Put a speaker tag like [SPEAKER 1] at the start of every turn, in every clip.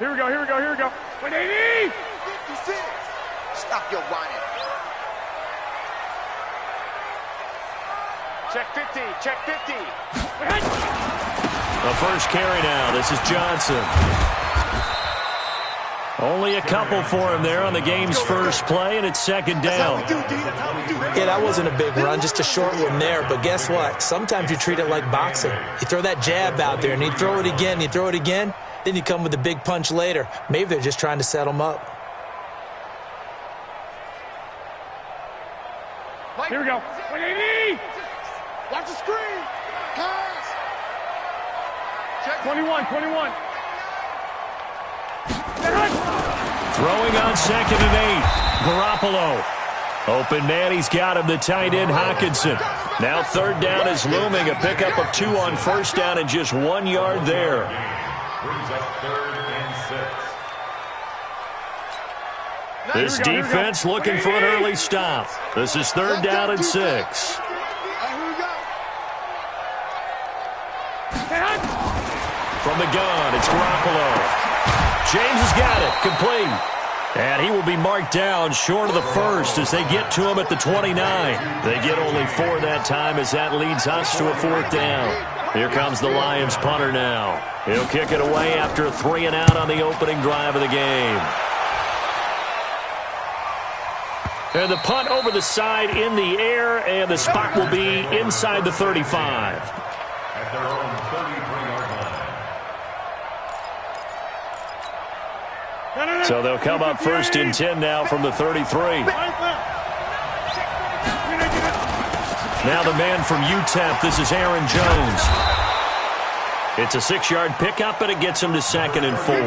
[SPEAKER 1] Here we go, here we go, here we go. 180!
[SPEAKER 2] 56. Stop your whining.
[SPEAKER 3] Check 50, check 50.
[SPEAKER 4] The first carry now. This is Johnson. Only a couple for him there on the game's first play, and it's second down.
[SPEAKER 5] Yeah, that wasn't a big run, just a short one there. But guess what? Sometimes you treat it like boxing. You throw that jab out there, and you throw it again, you throw it again, then you come with a big punch later. Maybe they're just trying to set him up.
[SPEAKER 1] Here we go. 180!
[SPEAKER 2] Watch the screen. Pass. Check
[SPEAKER 1] 21, 21.
[SPEAKER 4] Throwing on 2nd and 8. Garoppolo. Open man, he's got him, the tight end, Hockenson. Now 3rd down is looming. A pickup of 2 on 1st down and just 1 yard there.
[SPEAKER 6] Brings up 3rd and 6.
[SPEAKER 4] This defense looking for an early stop. This is 3rd down and 6. From the gun, it's Garoppolo. James has got it, complete. And he will be marked down short of the first as they get to him at the 29. They get only 4 that time as that leads us to a 4th down. Here comes the Lions punter now. He'll kick it away after a 3 and out on the opening drive of the game. And the punt over the side in the air, and the spot will be inside the 35.
[SPEAKER 6] At their own 33-yard line.
[SPEAKER 4] So they'll come up 1st and 10 now from the 33. Now the man from UTEP, this is Aaron Jones. It's a 6-yard pickup, and it gets him to 2nd and 4.
[SPEAKER 5] All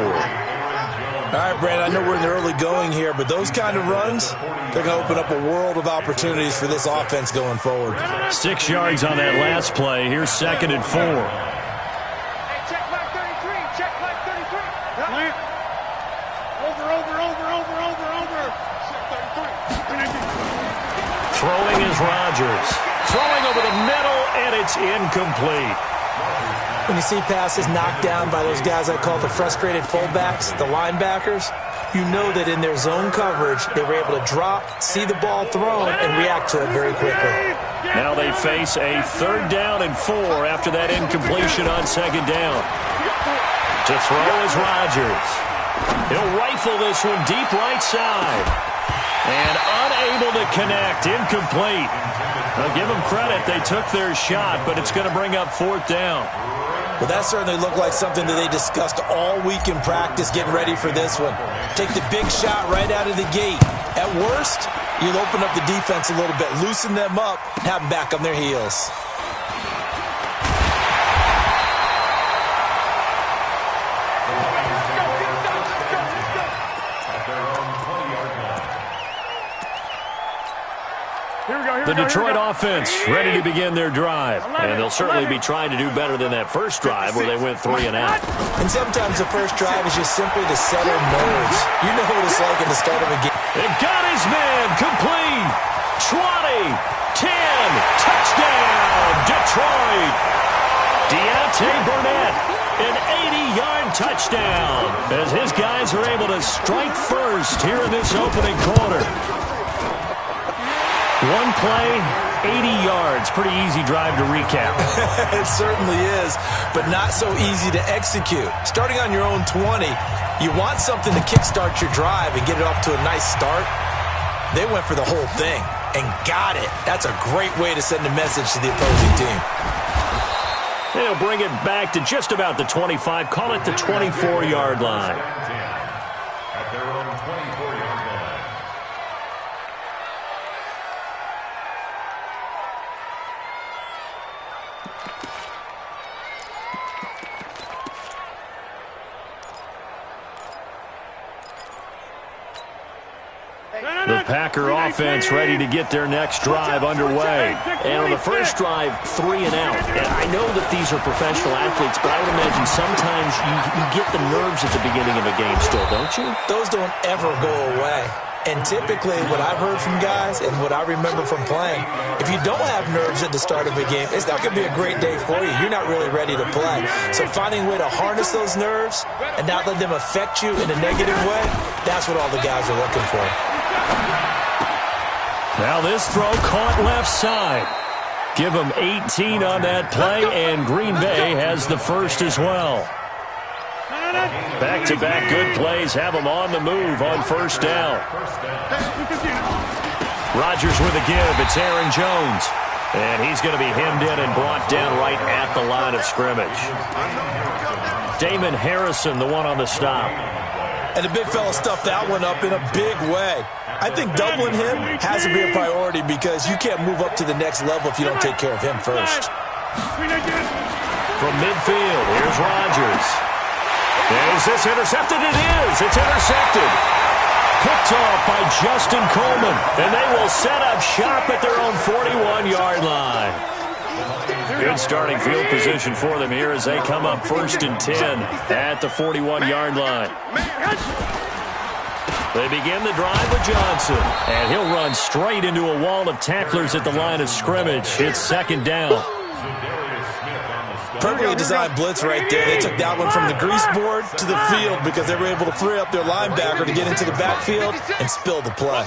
[SPEAKER 5] right, Brandon, I know we're in the early going here, but those kind of runs, they're going to open up a world of opportunities for this offense going forward.
[SPEAKER 4] 6 yards on that last play. Here's 2nd and 4.
[SPEAKER 3] Hey, check flag 33, check flag 33.
[SPEAKER 1] Over.
[SPEAKER 4] Throwing is Rodgers. Throwing over the middle, and it's incomplete.
[SPEAKER 5] When you see passes knocked down by those guys I call the frustrated fullbacks, the linebackers, you know that in their zone coverage, they were able to drop, see the ball thrown, and react to it very quickly.
[SPEAKER 4] Now they face a 3rd down and 4 after that incompletion on 2nd down. To throw is Rodgers. He'll rifle this one deep right side. And unable to connect, incomplete. I'll give them credit, they took their shot, but it's going to bring up 4th down.
[SPEAKER 5] Well, that certainly looked like something that they discussed all week in practice getting ready for this one. Take the big shot right out of the gate. At worst, you'll open up the defense a little bit, loosen them up, and have them back on their heels.
[SPEAKER 4] The Detroit offense ready to begin their drive. And they'll certainly be trying to do better than that first drive where they went 3 and out.
[SPEAKER 5] And sometimes the first drive is just simply to settle nerves. You know what it's like at the start of a game.
[SPEAKER 4] They got his man complete. 20, 10, touchdown, Detroit. Deontay Burnett, an 80-yard touchdown as his guys are able to strike first here in this opening quarter. One play, 80 yards. Pretty easy drive to recap.
[SPEAKER 5] It certainly is, but not so easy to execute. Starting on your own 20, you want something to kickstart your drive and get it off to a nice start. They went for the whole thing and got it. That's a great way to send a message to the opposing team.
[SPEAKER 4] They'll bring it back to just about the 25. Call it the 24-yard line.
[SPEAKER 6] At their own 24-yard line.
[SPEAKER 4] The Packer offense ready to get their next drive underway. And on the first drive, 3 and out. And I know that these are professional athletes, but I would imagine sometimes you get the nerves at the beginning of a game still, don't you?
[SPEAKER 5] Those don't ever go away. And typically what I've heard from guys and what I remember from playing, if you don't have nerves at the start of a game, it's not going to be a great day for you. You're not really ready to play. So finding a way to harness those nerves and not let them affect you in a negative way, that's what all the guys are looking for.
[SPEAKER 4] Now this throw caught left side. Give them 18 on that play, and Green Bay has the first as well. Back-to-back good plays have them on the move on first down. Rodgers with a give. It's Aaron Jones. And he's going to be hemmed in and brought down right at the line of scrimmage. Damon Harrison, the one on the stop.
[SPEAKER 5] And the big fella stuffed that one up in a big way. I think doubling him has to be a priority because you can't move up to the next level if you don't take care of him first.
[SPEAKER 4] From midfield, here's Rodgers. Is this intercepted? It is. It's intercepted. Picked off by Justin Coleman. And they will set up shop at their own 41-yard line. Good starting field position for them here as they come up 1st and 10 at the 41-yard line. They begin the drive with Johnson. And he'll run straight into a wall of tacklers at the line of scrimmage. It's 2nd down.
[SPEAKER 5] Perfectly designed blitz right there. They took that one from the grease board to the field because they were able to free up their linebacker to get into the backfield and spill the play.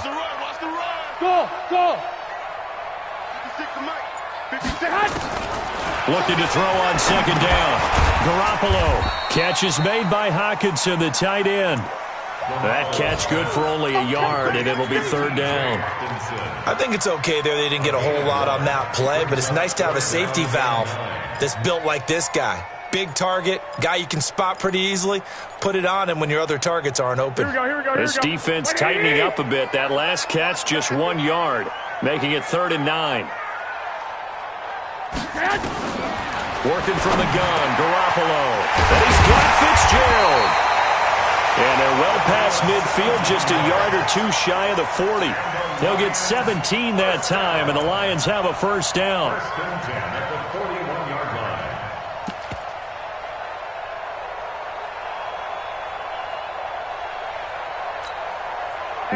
[SPEAKER 1] Go!
[SPEAKER 4] Looking to throw on 2nd down. Garoppolo. Catch is made by Hockenson, the tight end. That catch good for only a yard, and it'll be 3rd down.
[SPEAKER 5] I think it's okay there. They didn't get a whole lot on that play, but it's nice to have a safety valve that's built like this guy. Big target, guy you can spot pretty easily. Put it on him when your other targets aren't open.
[SPEAKER 1] Here we go.
[SPEAKER 4] This defense tightening up a bit. That last catch just 1 yard, making it 3rd and 9. Working from the gun, Garoppolo. And he's got Fitzgerald. And they're well past midfield, just a yard or two shy of the 40. They'll get 17 that time, and the Lions have a 1st down.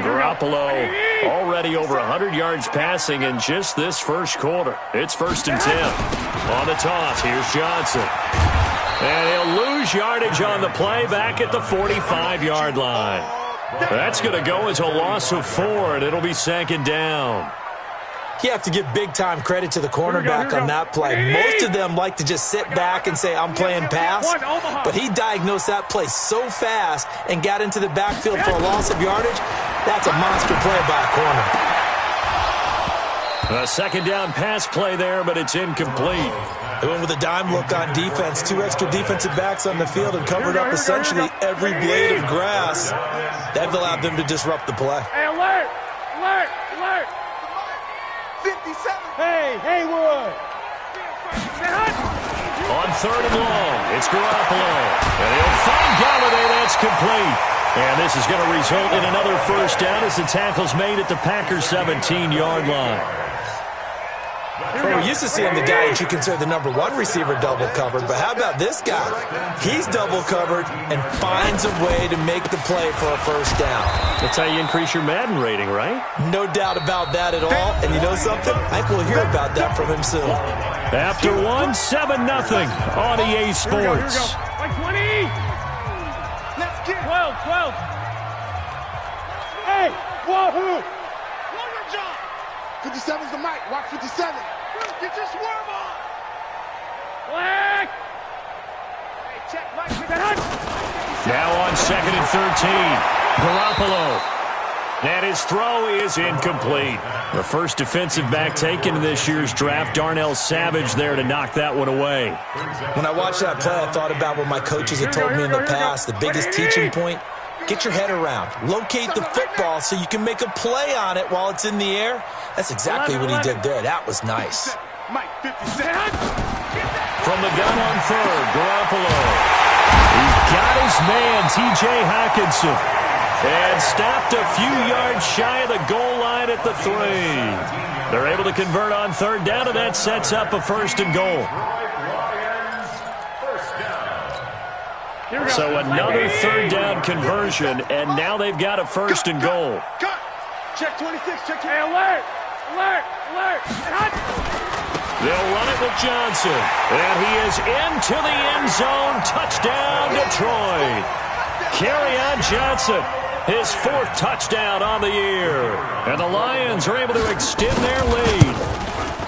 [SPEAKER 4] Garoppolo already over 100 yards passing in just this first quarter. It's 1st and 10. On the toss, here's Johnson. And he'll lose yardage on the play back at the 45-yard line. That's going to go as a loss of 4, and it'll be 2nd down.
[SPEAKER 5] You have to give big-time credit to the cornerback on that play. Most of them like to just sit back and say, I'm playing pass. But he diagnosed that play so fast and got into the backfield for a loss of yardage. That's a monster play by a corner.
[SPEAKER 4] A 2nd down pass play there, but it's incomplete.
[SPEAKER 5] They went with a dime look on defense. 2 extra defensive backs on the field and covered up essentially every blade of grass. That allowed them to disrupt the play.
[SPEAKER 1] Hey, alert!
[SPEAKER 2] 57.
[SPEAKER 1] Hey, Haywood!
[SPEAKER 4] On 3rd and long, it's Garoppolo. And he'll find Galladay. That's complete. And this is going to result in another 1st down as the tackle's made at the Packers' 17-yard line.
[SPEAKER 5] Well, we're used to seeing the guy that you consider the #1 receiver double covered, but how about this guy? He's double covered and finds a way to make the play for a 1st down.
[SPEAKER 4] That's how you increase your Madden rating, right?
[SPEAKER 5] No doubt about that at all. And you know something? I think we'll hear about that from him soon.
[SPEAKER 4] After 1, 7-0 on EA Sports.
[SPEAKER 1] Here we go. Like 20!
[SPEAKER 2] Let's get
[SPEAKER 1] 12. Hey, wahoo!
[SPEAKER 2] 57's the mic. Watch 57. Get your swerve on.
[SPEAKER 1] Black!
[SPEAKER 3] Hey, check Mike.
[SPEAKER 4] Now on 2nd and 13. Garoppolo. And his throw is incomplete. The first defensive back taken in this year's draft, Darnell Savage, there to knock that one away.
[SPEAKER 5] When I watched that play, I thought about what my coaches had told me in the past. The biggest teaching point, get your head around. Locate the football so you can make a play on it while it's in the air. That's exactly what he did there. That was nice.
[SPEAKER 2] Mike 57.
[SPEAKER 4] From the gun on 3rd, Garoppolo. He's got his man, T.J. Hockenson. And stopped a few yards shy of the goal line at the 3. They're able to convert on 3rd down, and that sets up a 1st and goal. So another 3rd down conversion, and now they've got a 1st and goal.
[SPEAKER 2] Check 26, check 26.
[SPEAKER 1] Hey, alert! Alert! Alert! And hot!
[SPEAKER 4] They'll run it with Johnson. And he is into the end zone. Touchdown, Detroit. Kerryon Johnson, his 4th touchdown on the year. And the Lions are able to extend their lead.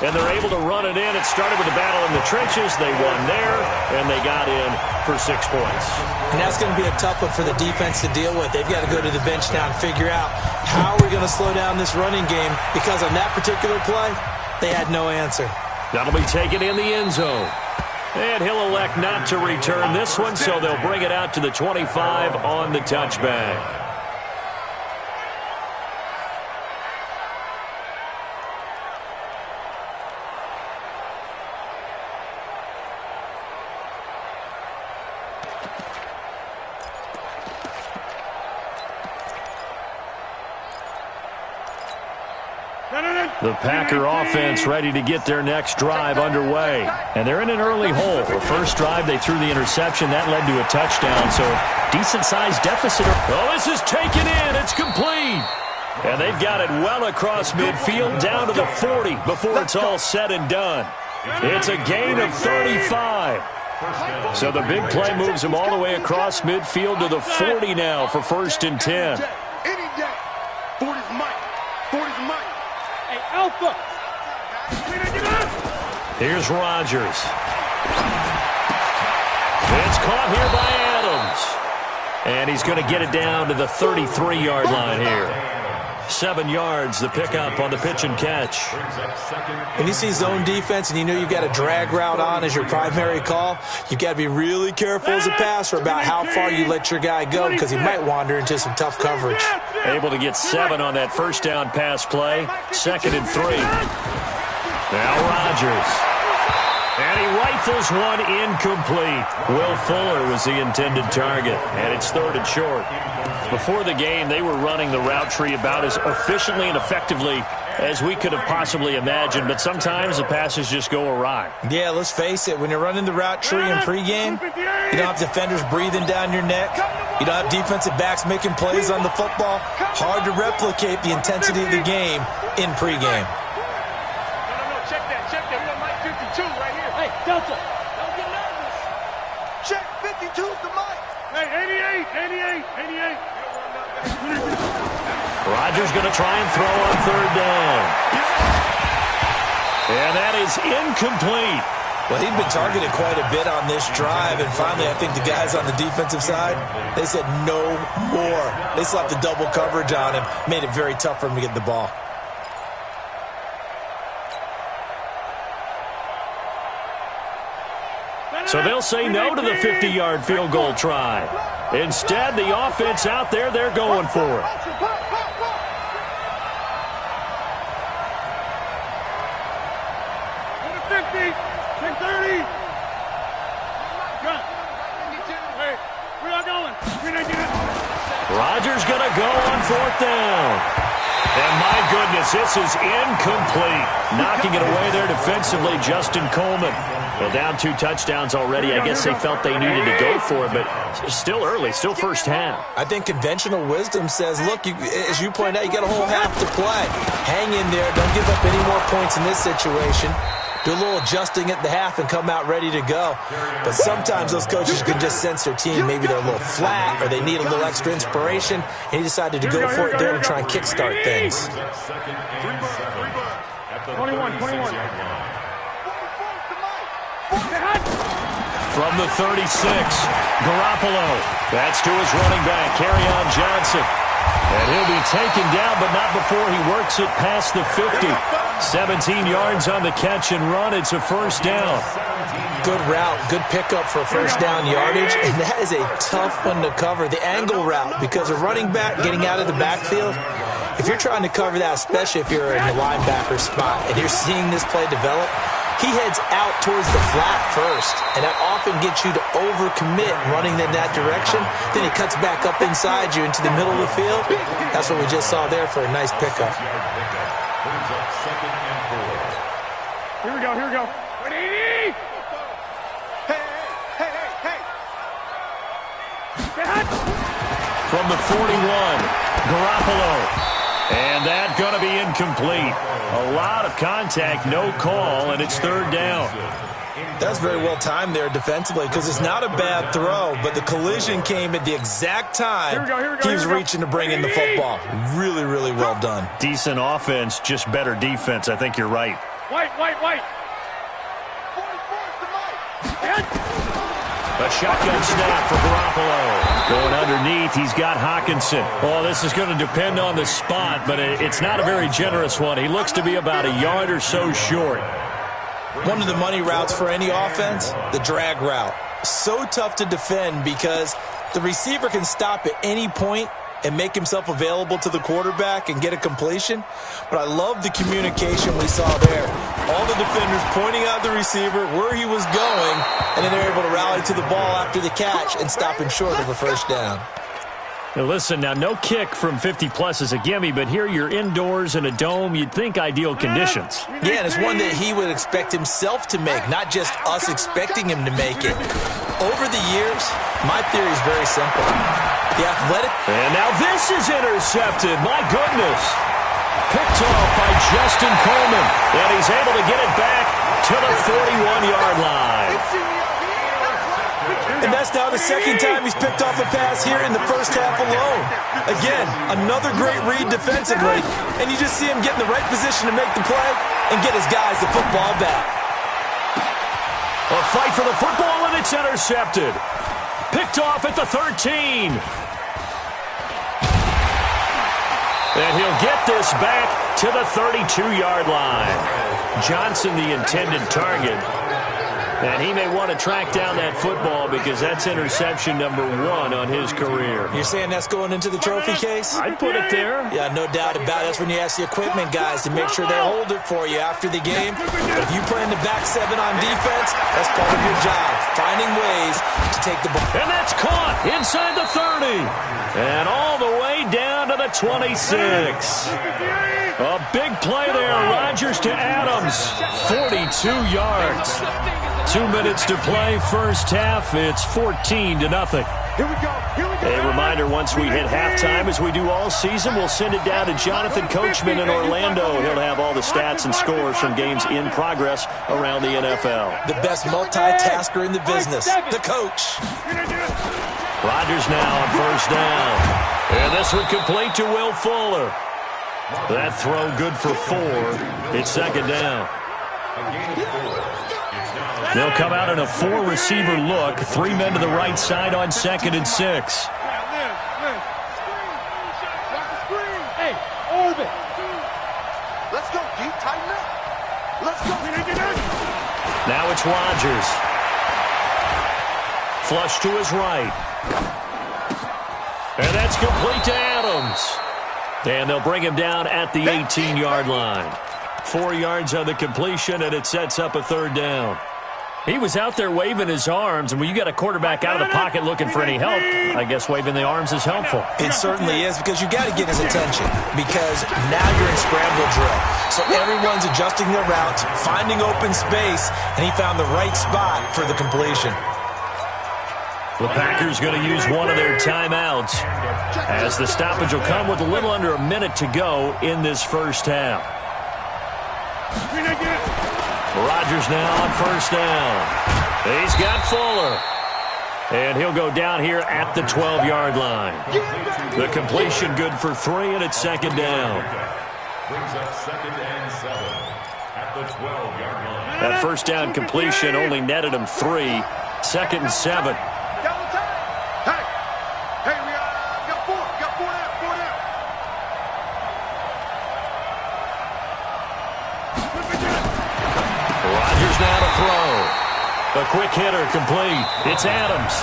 [SPEAKER 4] And they're able to run it in. It started with a battle in the trenches. They won there, and they got in for 6 points.
[SPEAKER 5] And that's going to be a tough one for the defense to deal with. They've got to go to the bench now and figure out how we're going to slow down this running game, because on that particular play, they had no answer.
[SPEAKER 4] That'll be taken in the end zone. And he'll elect not to return this one, so they'll bring it out to the 25 on the touchback. The Packer offense ready to get their next drive underway. And they're in an early hole. The first drive, they threw the interception. That led to a touchdown, so decent-sized deficit. Oh, this is taken in. It's complete. And they've got it well across midfield down to the 40 before it's all said and done. It's a gain of 35. So the big play moves them all the way across midfield to the 40 now for 1st and 10.
[SPEAKER 2] Any day. 40's Mike. 40's Mike.
[SPEAKER 1] Hey, Alpha!
[SPEAKER 4] Here's Rodgers. It's caught here by Adams. And he's going to get it down to the 33-yard line here. 7 yards, the pickup on the pitch and catch.
[SPEAKER 5] When you see zone defense and you know you've got a drag route on as your primary call, you've got to be really careful as a passer about how far you let your guy go, because he might wander into some tough coverage.
[SPEAKER 4] Able to get 7 on that first down pass play. 2nd and 3. Now Rodgers. And he rifles one incomplete. Will Fuller was the intended target, and it's 3rd and short. Before the game, they were running the route tree about as efficiently and effectively as we could have possibly imagined, but sometimes the passes just go awry.
[SPEAKER 5] Yeah, let's face it. When you're running the route tree in pregame, you don't have defenders breathing down your neck. You don't have defensive backs making plays on the football. Hard to replicate the intensity of the game in pregame.
[SPEAKER 3] No, check that. We got Mike 52 right here.
[SPEAKER 1] Hey, Delta!
[SPEAKER 3] Don't get nervous.
[SPEAKER 2] Check 52's the Mike.
[SPEAKER 1] Hey, 88!
[SPEAKER 4] Rodgers going to try and throw on 3rd down. And that is incomplete.
[SPEAKER 5] Well, he'd been targeted quite a bit on this drive, and finally I think the guys on the defensive side, they said no more. They slapped the double coverage on him, made it very tough for him to get the ball.
[SPEAKER 4] So they'll say no to the 50-yard field goal try. Instead, the offense out there, they're going for it. Rodgers going to go on 4th down. And my goodness, this is incomplete. Knocking it away there defensively, Justin Coleman. Well, down 2 touchdowns already. I guess they felt they needed to go for it, but still early, still first half.
[SPEAKER 5] I think conventional wisdom says, look, as you point out, you got a whole half to play. Hang in there. Don't give up any more points in this situation. Do a little adjusting at the half and come out ready to go. But sometimes those coaches can just sense their team. Maybe they're a little flat or they need a little extra inspiration. And he decided to go for it there to try and kickstart things.
[SPEAKER 1] 21.
[SPEAKER 4] From the 36, Garoppolo. That's to his running back, Kerryon Johnson. And he'll be taken down, but not before he works it past the 50. 17 yards on the catch and run. It's a first down.
[SPEAKER 5] Good route, good pickup for first down yardage, and that is a tough one to cover, the angle route, because a running back getting out of the backfield, if you're trying to cover that, especially if you're in the linebacker spot and you're seeing this play develop, he heads out towards the flat first, and that often gets you to overcommit running in that direction. Then he cuts back up inside you into the middle of the field. That's what we just saw there for a nice pickup.
[SPEAKER 1] Here we go. Ready?
[SPEAKER 2] Hey.
[SPEAKER 4] From the 41, Garoppolo. And that's going to be incomplete. A lot of contact, no call, and it's third down.
[SPEAKER 5] That's very well timed there defensively because it's not a bad throw, but the collision came at the exact time he was reaching to bring in the football. Really, really well done.
[SPEAKER 4] Decent offense, just better defense. I think you're right.
[SPEAKER 1] White.
[SPEAKER 4] A shotgun snap for Garoppolo. Going underneath, he's got Hockenson. Oh, this is going to depend on the spot, but it's not a very generous one. He looks to be about a yard or so short.
[SPEAKER 5] One of the money routes for any offense, the drag route. So tough to defend because the receiver can stop at any point and make himself available to the quarterback and get a completion. But I love the communication we saw there. All the defenders pointing out the receiver where he was going, and then they're able to rally to the ball after the catch and stop him short of a first down.
[SPEAKER 4] Now listen, now no kick from 50-plus is a gimme, but here you're indoors in a dome. You'd think ideal conditions.
[SPEAKER 5] Yeah, and it's one that he would expect himself to make, not just us expecting him to make it. Over the years, my theory is very simple. The athletic...
[SPEAKER 4] And now this is intercepted. My goodness. Picked off by Justin Coleman. And he's able to get it back to the 41-yard line.
[SPEAKER 5] And that's now the second time he's picked off a pass here in the first half alone. Again, another great read defensively. And you just see him get in the right position to make the play and get his guys the football back.
[SPEAKER 4] A fight for the football, and it's intercepted. Picked off at the 13. And he'll get this back to the 32-yard line. Johnson, the intended target. And he may want to track down that football because that's interception number 1 on his career.
[SPEAKER 5] You're saying that's going into the trophy case?
[SPEAKER 4] I'd put it there.
[SPEAKER 5] Yeah, no doubt about it. That's when you ask the equipment guys to make sure they hold it for you after the game. But if you play in the back 7 on defense, that's part of your job, finding ways to take the ball.
[SPEAKER 4] And that's caught inside the 30. And all the way down to the 26. A big play there. Rodgers to Adams. 42 yards. 2 minutes to play, first half. It's 14-0.
[SPEAKER 1] Here we go.
[SPEAKER 4] A reminder, once we hit halftime, as we do all season, we'll send it down to Jonathan Coachman in Orlando. He'll have all the stats and scores from games in progress around the NFL.
[SPEAKER 5] The best multitasker in the business, the coach.
[SPEAKER 4] Rodgers now on first down. And this one complete to Will Fuller. That throw good for 4. It's second down. They'll come out in a 4-receiver look. 3 men to the right side on 2nd and 6.
[SPEAKER 1] Hey, orbit.
[SPEAKER 2] Let's go, D. Tighten up. Let's go.
[SPEAKER 4] Now it's Rodgers. Flush to his right. And that's complete to Adams. And they'll bring him down at the 18-yard line. 4 yards on the completion, and it sets up a third down. He was out there waving his arms, and when you got a quarterback out of the pocket looking for any help, I guess waving the arms is helpful.
[SPEAKER 5] It certainly is, because you got to get his attention, because now you're in scramble drill. So everyone's adjusting their routes, finding open space, and he found the right spot for the completion.
[SPEAKER 4] The Packers going to use one of their timeouts, as the stoppage will come with a little under a minute to go in this first half. Rodgers now on first down. He's got Fuller. And he'll go down here at the 12-yard line. The completion good for 3, and it's second down.
[SPEAKER 6] Brings up 2nd and 7 at the 12-yard line.
[SPEAKER 4] That first down completion only netted him 3. 2nd and 7.
[SPEAKER 2] Hey, we got 4. Got 4 down. 4 down.
[SPEAKER 4] Rodgers now to throw. A quick hitter complete. It's Adams.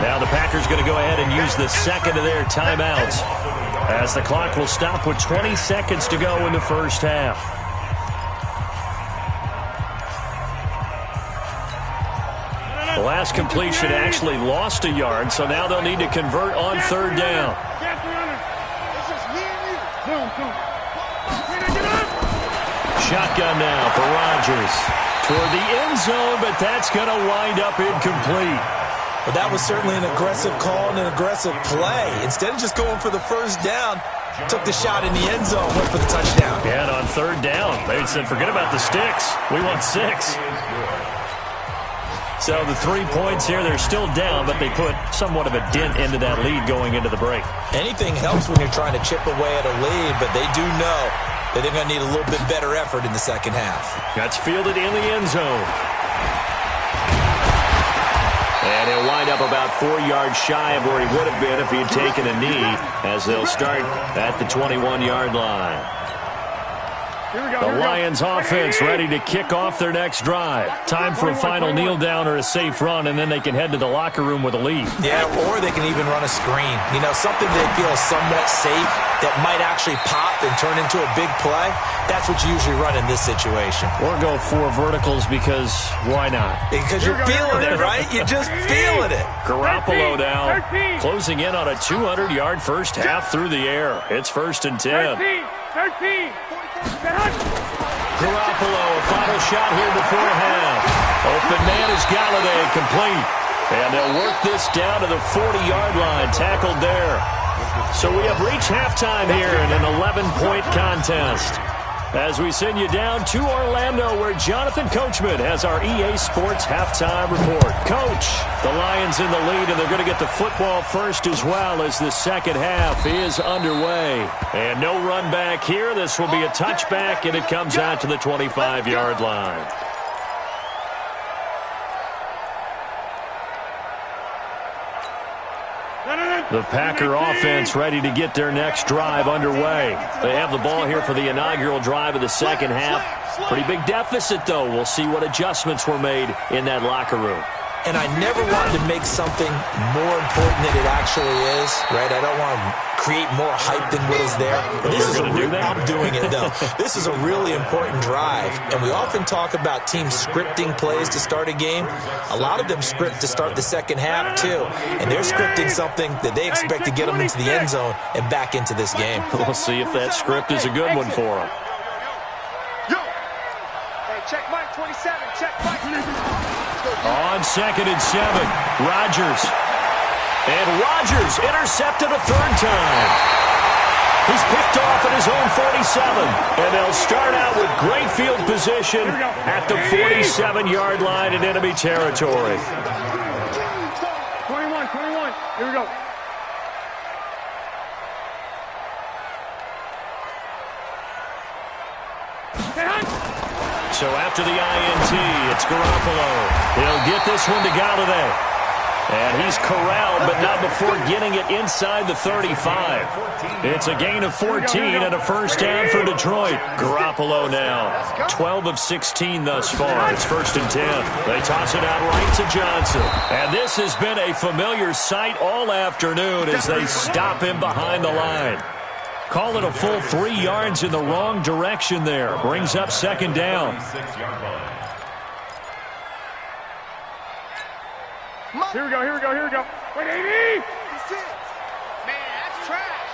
[SPEAKER 4] Now the Packers going to go ahead and use the second of their timeouts, as the clock will stop with 20 seconds to go in the first half. The last completion actually lost a yard, so now they'll need to convert on third down.
[SPEAKER 2] It's just me and you.
[SPEAKER 4] Shotgun now for Rodgers. Toward the end zone, but that's going to wind up incomplete.
[SPEAKER 5] Well, that was certainly an aggressive call and an aggressive play. Instead of just going for the first down, took the shot in the end zone, went for the touchdown.
[SPEAKER 4] Yeah, and on third down, they said, forget about the sticks. We want 6. So the 3 points here, they're still down, but they put somewhat of a dent into that lead going into the break.
[SPEAKER 5] Anything helps when you're trying to chip away at a lead, but they do know that they're going to need a little bit better effort in the second half.
[SPEAKER 4] That's fielded in the end zone. And he'll wind up about 4 yards shy of where he would have been if he had taken a knee, as they'll start at the 21-yard line. The Lions offense ready to kick off their next drive. Time for a final kneel down or a safe run, and then they can head to the locker room with a lead.
[SPEAKER 5] Yeah, or they can even run a screen. You know, something they feel somewhat safe that might actually pop and turn into a big play. That's what you usually run in this situation.
[SPEAKER 4] Or go 4 verticals because why not?
[SPEAKER 5] Because you're feeling it, right? You're just feeling it.
[SPEAKER 4] Garoppolo now closing in on a 200-yard first half through the air. It's 1st and 10.
[SPEAKER 3] 13.
[SPEAKER 4] Garoppolo, a final shot here before half. Open man is Galladay, complete. And they'll work this down to the 40-yard line, tackled there. So we have reached halftime here in an 11-point contest. As we send you down to Orlando, where Jonathan Coachman has our EA Sports halftime report. Coach, the Lions in the lead, and they're going to get the football first as well as the second half is underway. And no run back here. This will be a touchback, and it comes out to the 25-yard line. The Packer offense ready to get their next drive underway. They have the ball here for the inaugural drive of the second half. Pretty big deficit, though. We'll see what adjustments were made in that locker room.
[SPEAKER 5] And I never wanted to make something more important than it actually is, right? I don't want to create more hype than what is there. But this is I'm doing it, though. This is a really important drive. And we often talk about teams scripting plays to start a game. A lot of them script to start the second half, too. And they're scripting something that they expect to get them into the end zone and back into this game.
[SPEAKER 4] We'll see if that script is a good one for them.
[SPEAKER 3] Hey, check Mike 27. Check Mike.
[SPEAKER 4] On 2nd and 7, Rodgers. And Rodgers intercepted a third time. He's picked off at his own 47. And they'll start out with great field position at the 47-yard line in enemy territory.
[SPEAKER 3] 21. Here we go.
[SPEAKER 4] So after the INT, it's Garoppolo. He'll get this one to Galladay. And he's corralled, but not before getting it inside the 35. It's a gain of 14 and a first down for Detroit. Garoppolo now, 12 of 16 thus far. It's 1st and 10. They toss it out right to Johnson. And this has been a familiar sight all afternoon as they stop him behind the line. Call it a full 3 yards in the wrong direction there. Brings up 2nd down.
[SPEAKER 3] Here we go. Wait, Amy!
[SPEAKER 2] Man, that's trash.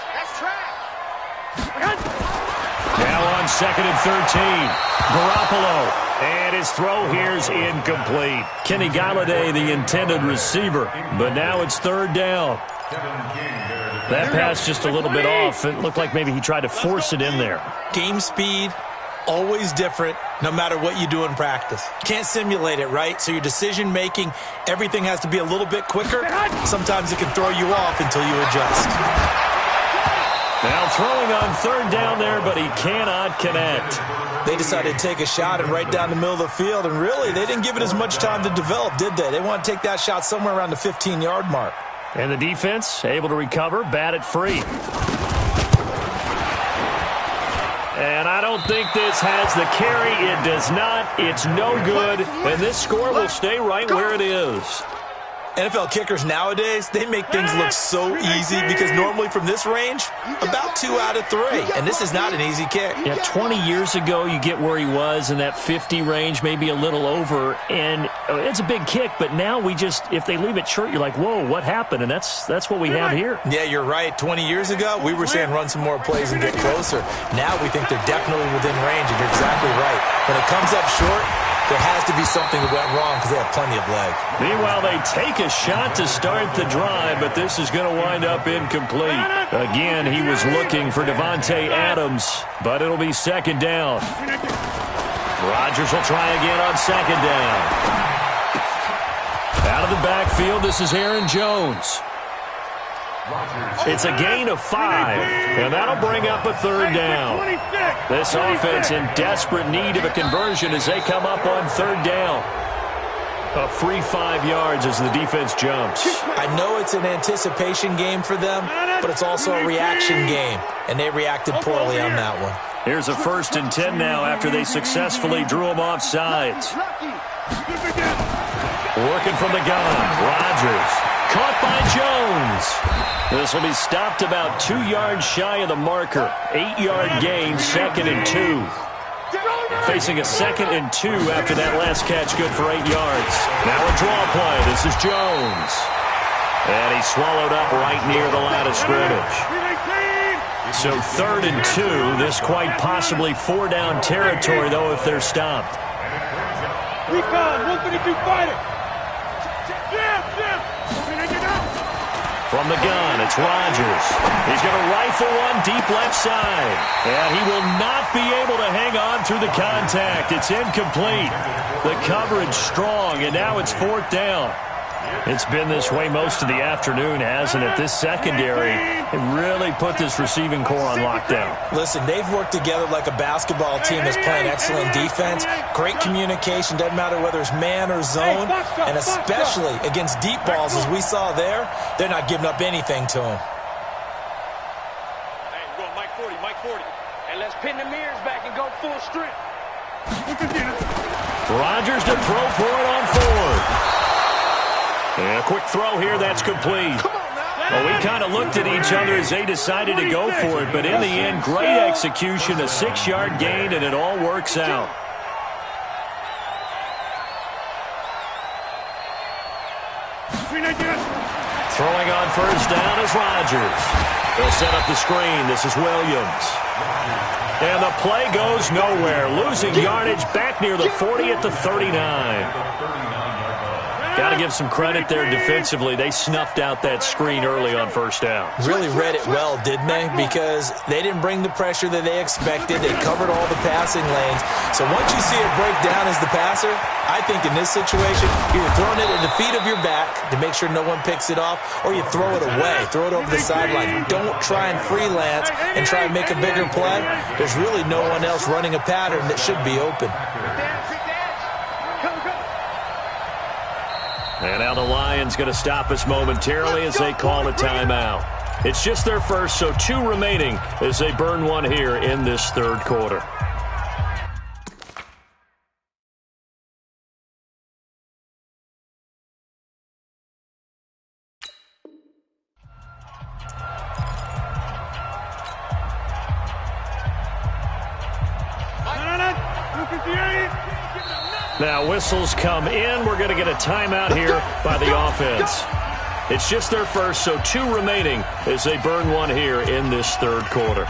[SPEAKER 4] Now on 2nd and 13. Garoppolo. And his throw here's incomplete. Kenny Galladay, the intended receiver. But now it's 3rd down. That pass just a little bit off. It looked like maybe he tried to force it in there.
[SPEAKER 5] Game speed, always different, no matter what you do in practice. Can't simulate it, right? So your decision-making, everything has to be a little bit quicker. Sometimes it can throw you off until you adjust.
[SPEAKER 4] Now throwing on 3rd down there, but he cannot connect.
[SPEAKER 5] They decided to take a shot and right down the middle of the field, and really, they didn't give it as much time to develop, did they? They want to take that shot somewhere around the 15-yard mark.
[SPEAKER 4] And the defense able to recover, bat it free. And I don't think this has the carry. It does not. It's no good. And this score will stay right where it is.
[SPEAKER 5] NFL kickers nowadays, they make things look so easy because normally from this range, about 2 out of 3. And this is not an easy kick.
[SPEAKER 4] Yeah, 20 years ago, you get where he was in that 50 range, maybe a little over. And it's a big kick, but now we just, if they leave it short, you're like, whoa, what happened? And that's what we have here.
[SPEAKER 5] Yeah, you're right. 20 years ago, we were saying run some more plays and get closer. Now we think they're definitely within range, and you're exactly right. When it comes up short, There has to be something that went wrong because they have plenty of leg.
[SPEAKER 4] Meanwhile, they take a shot to start the drive, but this is going to wind up incomplete. Again, he was looking for Devontae Adams, but it'll be second down. Rodgers will try again on second down. Out of the backfield, this is Aaron Jones. It's a gain of 5, and that'll bring up a third down. This offense in desperate need of a conversion as they come up on third down. A free 5 yards as the defense jumps.
[SPEAKER 5] I know it's an anticipation game for them, but it's also a reaction game, and they reacted poorly on that one.
[SPEAKER 4] Here's a 1st and 10 now after they successfully drew him off sides. Working from the gun, Rodgers. Caught by Jones. This will be stopped about 2 yards shy of the marker. 8-yard gain, 2nd and 2. Facing a 2nd and 2 after that last catch, good for 8 yards. Now a draw play. This is Jones. And he swallowed up right near the line of scrimmage. So 3rd and 2. This quite possibly 4-down territory, though, if they're stopped.
[SPEAKER 1] Recon, 132 fighter.
[SPEAKER 4] From the gun, it's Rodgers. He's going to rifle one deep left side. And he will not be able to hang on through the contact. It's incomplete. The coverage strong, and now it's 4th down. It's been this way most of the afternoon, hasn't it? This secondary really put this receiving core on lockdown.
[SPEAKER 5] Listen, they've worked together like a basketball team that's playing excellent defense. Great communication, doesn't matter whether it's man or zone. And especially against deep balls, as we saw there, they're not giving up anything to them.
[SPEAKER 3] Hey, we're going Mike 40. And let's pin the mirrors back and go full strength.
[SPEAKER 4] Rodgers to throw for it on 4th. And a quick throw here, that's complete. Well, we kind of looked at each other as they decided to go for it, but in the end, great execution, a 6-yard gain, and it all works out. Throwing on 1st down is Rodgers. They'll set up the screen. This is Williams. And the play goes nowhere. Losing yardage back near the 40 at the 39. Got to give some credit there defensively. They snuffed out that screen early on 1st down.
[SPEAKER 5] Really read it well, didn't they? Because they didn't bring the pressure that they expected. They covered all the passing lanes. So once you see it break down as the passer, I think in this situation, you're throwing it at the feet of your back to make sure no one picks it off, or you throw it away, throw it over the sideline. Don't try and freelance and try and make a bigger play. There's really no one else running a pattern that should be open.
[SPEAKER 4] And now the Lions going to stop us momentarily as they call a timeout. It's just their first, so 2 remaining as they burn one here in this 3rd quarter. Now whistles come in. We're going to get a timeout here by the offense. It's just their first, so 2 remaining as they burn one here in this 3rd quarter.